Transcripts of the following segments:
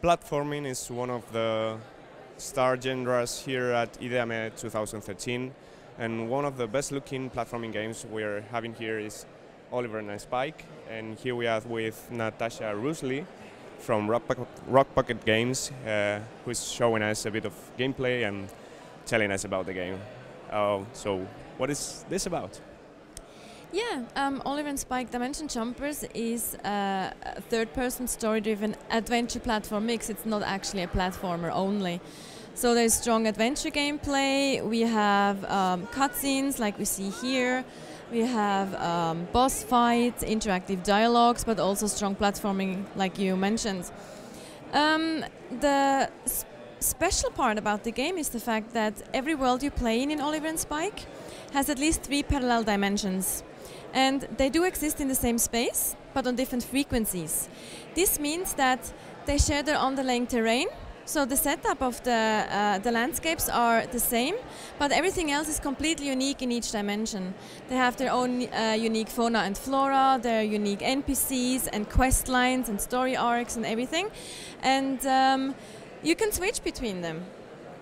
Platforming is one of the star genres here at iDÉAME 2013, and one of the best-looking platforming games we're having here is Oliver and Spike, and here we are with Natasha Rusley from Rock Pocket Games, who's showing us a bit of gameplay and telling us about the game. So, what is this about? Yeah, Oliver and Spike Dimension Jumpers is a third-person story-driven adventure platform mix. It's not actually a platformer only. So there's strong adventure gameplay, we have cutscenes like we see here, we have boss fights, interactive dialogues, but also strong platforming like you mentioned. The special part about the game is the fact that every world you play in Oliver and Spike has at least 3 parallel dimensions. And they do exist in the same space, but on different frequencies. This means that they share their underlying terrain, so the setup of the landscapes are the same, but everything else is completely unique in each dimension. They have their own unique fauna and flora, their unique NPCs and quest lines and story arcs and everything. And you can switch between them.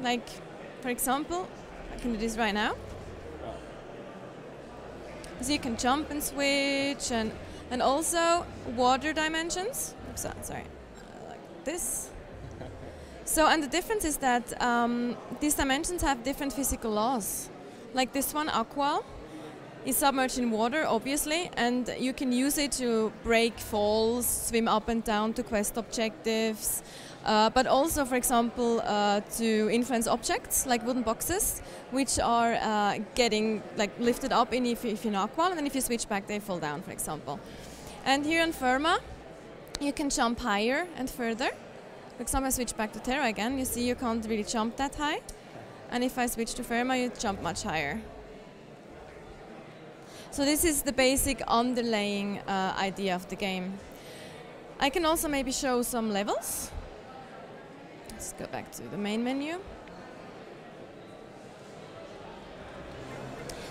Like, for example, I can do this right now. So you can jump and switch, and also water dimensions. Oops, sorry, like this. So, and the difference is that these dimensions have different physical laws. Like this one, Aqua, is submerged in water, obviously, and you can use it to break falls, swim up and down to quest objectives, but also, for example, to influence objects like wooden boxes, which are getting like lifted up if you're in Aqua, and then if you switch back, they fall down, for example. And here in Firma, you can jump higher and further. For example, I switch back to Terra again, you see you can't really jump that high. And if I switch to Firma, you jump much higher. So this is the basic underlying idea of the game. I can also maybe show some levels. Let's go back to the main menu.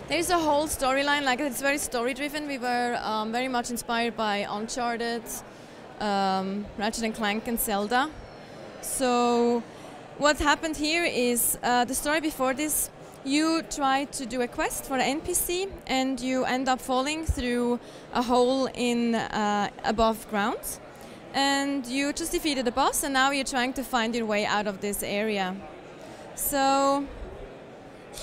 There's a whole storyline, like it's very story-driven. We were very much inspired by Uncharted, Ratchet & Clank and Zelda. So what happened here is the story before this, you try to do a quest for an NPC and you end up falling through a hole in above ground. And you just defeated a boss, and now you're trying to find your way out of this area. So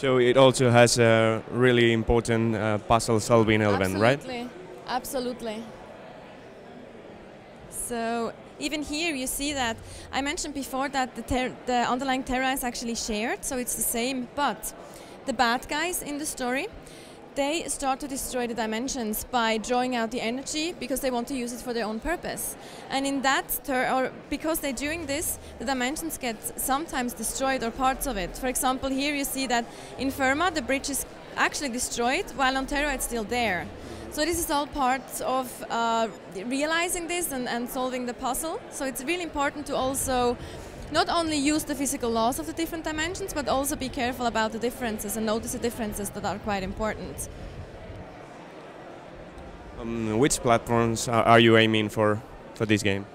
it also has a really important puzzle-solving element, right? Absolutely, absolutely. So even here you see that I mentioned before that the underlying terra is actually shared, so it's the same, but the bad guys in the story, they start to destroy the dimensions by drawing out the energy because they want to use it for their own purpose. And in that, or because they're doing this, the dimensions get sometimes destroyed or parts of it. For example, here you see that in Firma the bridge is actually destroyed, while on Terra it's still there. So this is all part of realizing this and solving the puzzle. So it's really important to also not only use the physical laws of the different dimensions, but also be careful about the differences and notice the differences that are quite important. Which platforms are you aiming for this game?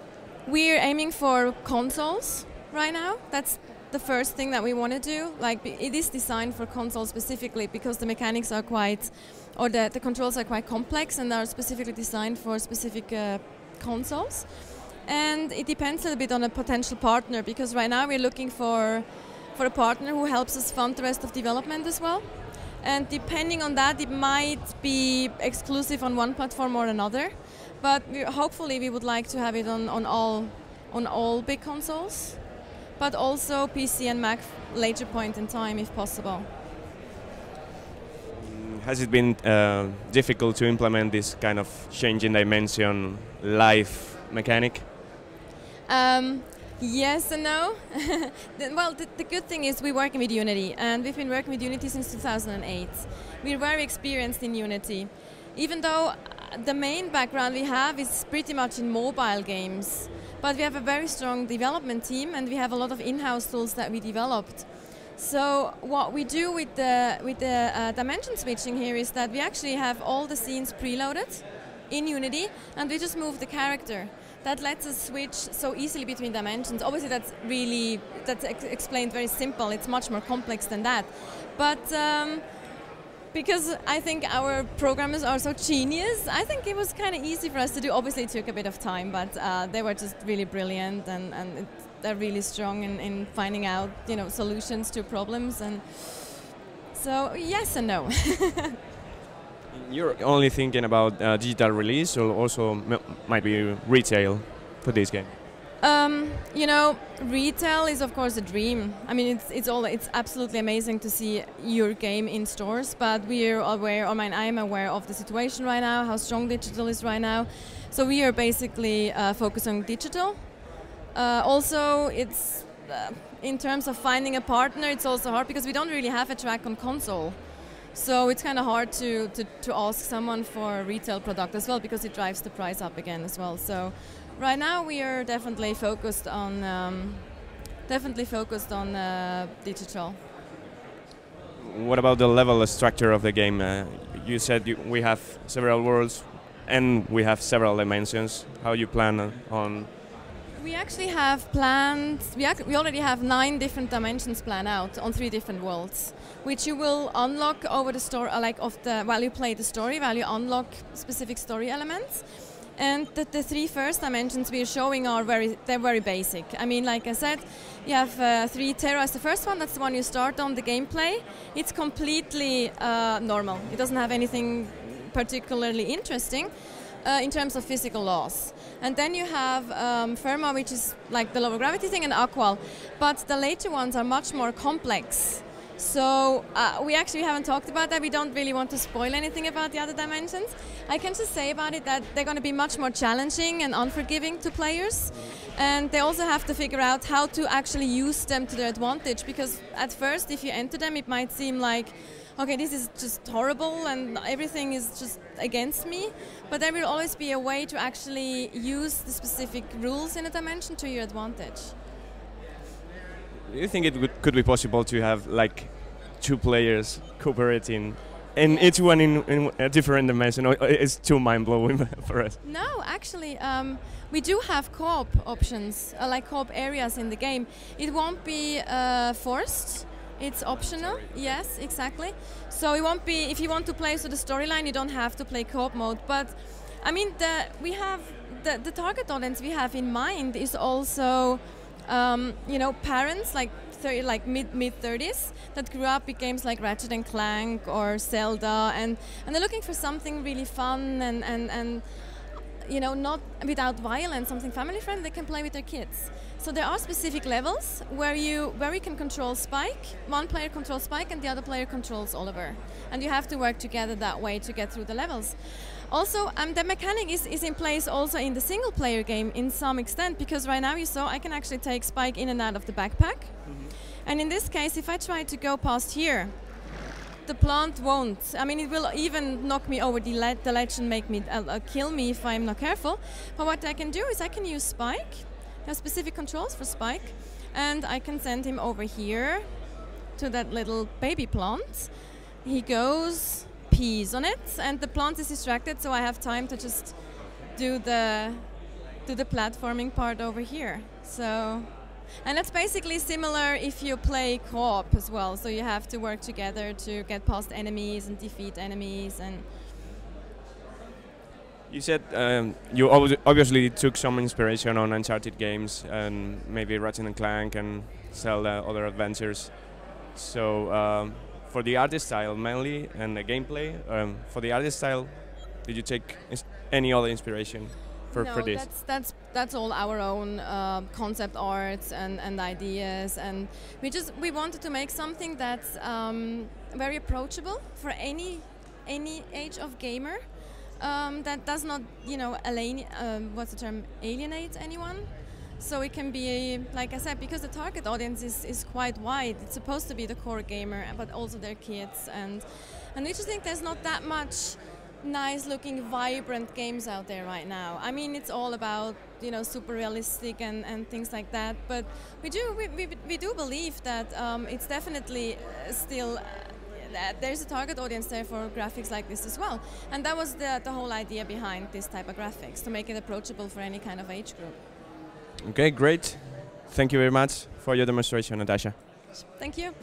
We're aiming for consoles right now. That's the first thing that we want to do. Like, it is designed for consoles specifically because the mechanics are quite, or the controls are quite complex and are specifically designed for specific consoles. And it depends a little bit on a potential partner, because right now we're looking for a partner who helps us fund the rest of development as well. And depending on that, it might be exclusive on one platform or another. But hopefully we would like to have it on all big consoles, but also PC and Mac later point in time if possible. Has it been difficult to implement this kind of change in dimension life mechanic? Yes and no. Well, the good thing is we're working with Unity, and we've been working with Unity since 2008. We're very experienced in Unity. Even though the main background we have is pretty much in mobile games, but we have a very strong development team and we have a lot of in-house tools that we developed. So what we do with the dimension switching here is that we actually have all the scenes preloaded in Unity, and we just move the character. that lets us switch so easily between dimensions. Obviously, that's explained very simple. It's much more complex than that, but because I think our programmers are so genius, I think it was kind of easy for us to do. Obviously, it took a bit of time, but they were just really brilliant, and they're really strong in finding out, solutions to problems. And so, yes and no. You're only thinking about digital release, or also might be retail for this game? Retail is of course a dream. I mean, it's absolutely amazing to see your game in stores, but we are aware, I am aware of the situation right now, how strong digital is right now. So we are basically focused on digital. Also, it's in terms of finding a partner, it's also hard because we don't really have a track on console. So it's kind of hard to ask someone for a retail product as well, because it drives the price up again as well. So right now we are definitely focused on digital. What about the level structure of the game? You said we have several worlds and we have several dimensions. How you plan on? We actually have planned. We already have 9 different dimensions planned out on 3 different worlds, which you will unlock over the story. While you play the story, while you unlock specific story elements. And the 3 first dimensions we are showing are very basic. I mean, like I said, you have 3 Terra is the first one. That's the one you start on. The gameplay, it's completely normal. It doesn't have anything particularly interesting in terms of physical laws. And then you have Firma, which is like the lower gravity thing, and Aqual. But the later ones are much more complex. So we actually haven't talked about that. We don't really want to spoil anything about the other dimensions. I can just say about it that they're going to be much more challenging and unforgiving to players. And they also have to figure out how to actually use them to their advantage. Because at first, if you enter them, it might seem like, okay, this is just horrible and everything is just against me. But there will always be a way to actually use the specific rules in a dimension to your advantage. Do you think it could be possible to have like 2 players cooperating and each one in a different dimension, or it's too mind-blowing for us? No, actually, we do have co-op options, like co-op areas in the game. It won't be forced. It's optional. Yes, exactly. So it won't be, if you want to play the storyline, you don't have to play co-op mode. But I mean, the target audience we have in mind is also, parents like mid-30s that grew up with games like Ratchet and Clank or Zelda, and they're looking for something really fun and not without violence, something family friendly they can play with their kids. So there are specific levels where you can control Spike. One player controls Spike and the other player controls Oliver. And you have to work together that way to get through the levels. Also, the mechanic is in place also in the single player game in some extent, because right now you saw I can actually take Spike in and out of the backpack. Mm-hmm. And in this case, if I try to go past here, the plant won't. I mean, it will even knock me over the ledge and make me kill me if I'm not careful. But what I can do is I can use Spike. There are specific controls for Spike, and I can send him over here to that little baby plant. He goes, pees on it, and the plant is distracted, so I have time to just do the platforming part over here. So, and that's basically similar if you play co-op as well. So you have to work together to get past enemies and defeat enemies. And you said you obviously took some inspiration on Uncharted games and maybe Ratchet and Clank and Zelda, other adventures. So for the art style mainly and the gameplay, for the art style, did you take any other inspiration for this? No, that's all our own concept arts and ideas, and we wanted to make something that's very approachable for any age of gamer. That does not, alienate anyone. So it can be, like I said, because the target audience is quite wide. It's supposed to be the core gamer, but also their kids. And we just think there's not that much nice-looking, vibrant games out there right now. I mean, it's all about, super realistic and things like that. But we do believe that it's definitely still there's a target audience there for graphics like this as well. And that was the whole idea behind this type of graphics, to make it approachable for any kind of age group. Okay, great. Thank you very much for your demonstration, Natasha. Thank you.